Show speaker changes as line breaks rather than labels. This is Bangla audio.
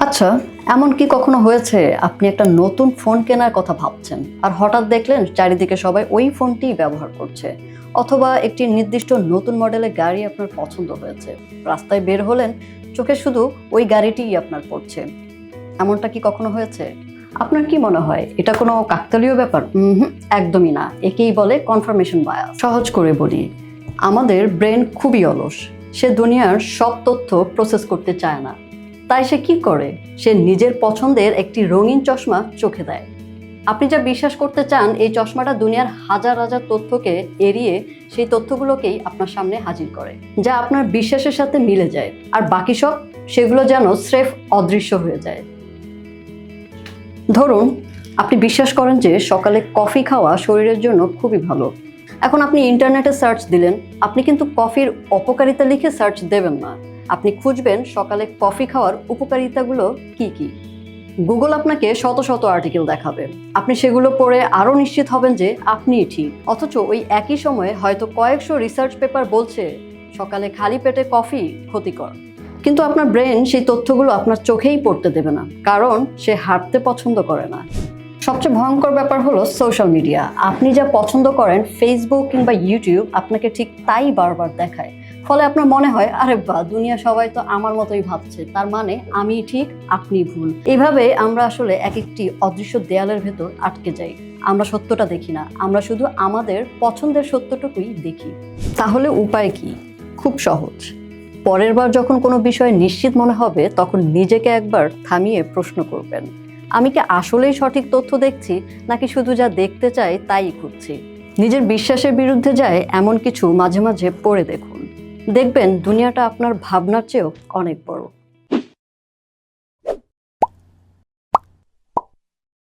আচ্ছা, এমন কি কখনো হয়েছে আপনি একটা নতুন ফোন কেনার কথা ভাবছেন আর হঠাৎ দেখলেন চারিদিকে সবাই ওই ফোনটিই ব্যবহার করছে, অথবা একটি নির্দিষ্ট নতুন মডেলের গাড়ি আপনার পছন্দ হয়েছে, রাস্তায় বের হলেন, চোখে শুধু ওই গাড়িটিই আপনার পড়ছে। এমনটা কি কখনো হয়েছে? আপনার কি মনে হয় এটা কোনো কাকতালীয় ব্যাপার? একদমই না। একেই বলে কনফার্মেশন বায়াস। সহজ করে বলি, আমাদের ব্রেন খুবই অলস। সে দুনিয়ার সব তথ্য প্রসেস করতে চায় না। তাই সে কি করে? সে নিজের পছন্দের একটি রঙিন চশমা চোখে দেয়। আপনি যা বিশ্বাস করতে চান, এই চশমাটা দুনিয়ার হাজার হাজার তথ্যকে এড়িয়ে সেই তথ্যগুলোকেই আপনার সামনে হাজির করে, যা আপনার বিশ্বাসের সাথে মিলে যায়, আর বাকি সব সেগুলো যেন স্রেফ অদৃশ্য হয়ে যায়। ধরুন, আপনি বিশ্বাস করেন যে সকালে কফি খাওয়া শরীরের জন্য খুবই ভালো। এখন আপনি ইন্টারনেটে সার্চ দিলেন। আপনি কিন্তু কফির অপকারিতা লিখে সার্চ দেবেন না, আপনি খুঁজবেন সকালে কফি খাওয়ার উপকারিতাগুলো কি কি। গুগল আপনাকে শত শত আর্টিকেল দেখাবে। আপনি সেগুলো পড়ে আরও নিশ্চিত হবেন যে আপনিই ঠিক। অথচ ওই একই সময়ে হয়তো কয়েকশো রিসার্চ পেপার বলছে সকালে খালি পেটে কফি ক্ষতিকর। কিন্তু আপনার ব্রেন সেই তথ্যগুলো আপনার চোখেই পড়তে দেবে না, কারণ সে হাঁটতে পছন্দ করে না। সবচেয়ে ভয়ঙ্কর ব্যাপার হলো সোশ্যাল মিডিয়া। আপনি যা পছন্দ করেন, ফেসবুক কিংবা ইউটিউব আপনাকে ঠিক তাই বারবার দেখায়। ফলে আপনার মনে হয়, আরে বাহ, দুনিয়া সবাই তো আমার মতোই ভাবছে, তার মানে আমি ঠিক, আপনি ভুল। এইভাবে আমরা আসলে এক একটি অদৃশ্য দেয়ালের ভেতর আটকে যাই। আমরা সত্যটা দেখি না, আমরা শুধু আমাদের পছন্দের সত্যটুকুই দেখি। তাহলে উপায় কি? খুব সহজ। পরের বার যখন কোনো বিষয়ে নিশ্চিত মনে হবে, তখন নিজেকে একবার থামিয়ে প্রশ্ন করবেন, আমি কি আসলেই সঠিক তথ্য দেখছি, নাকি শুধু যা দেখতে চাই তাই খুঁজছি? নিজের বিশ্বাসের বিরুদ্ধে যায় এমন কিছু মাঝে মাঝে পড়ে দেখুন। দেখবেন দুনিয়াটা আপনার ভাবনার চেয়েও অনেক বড়।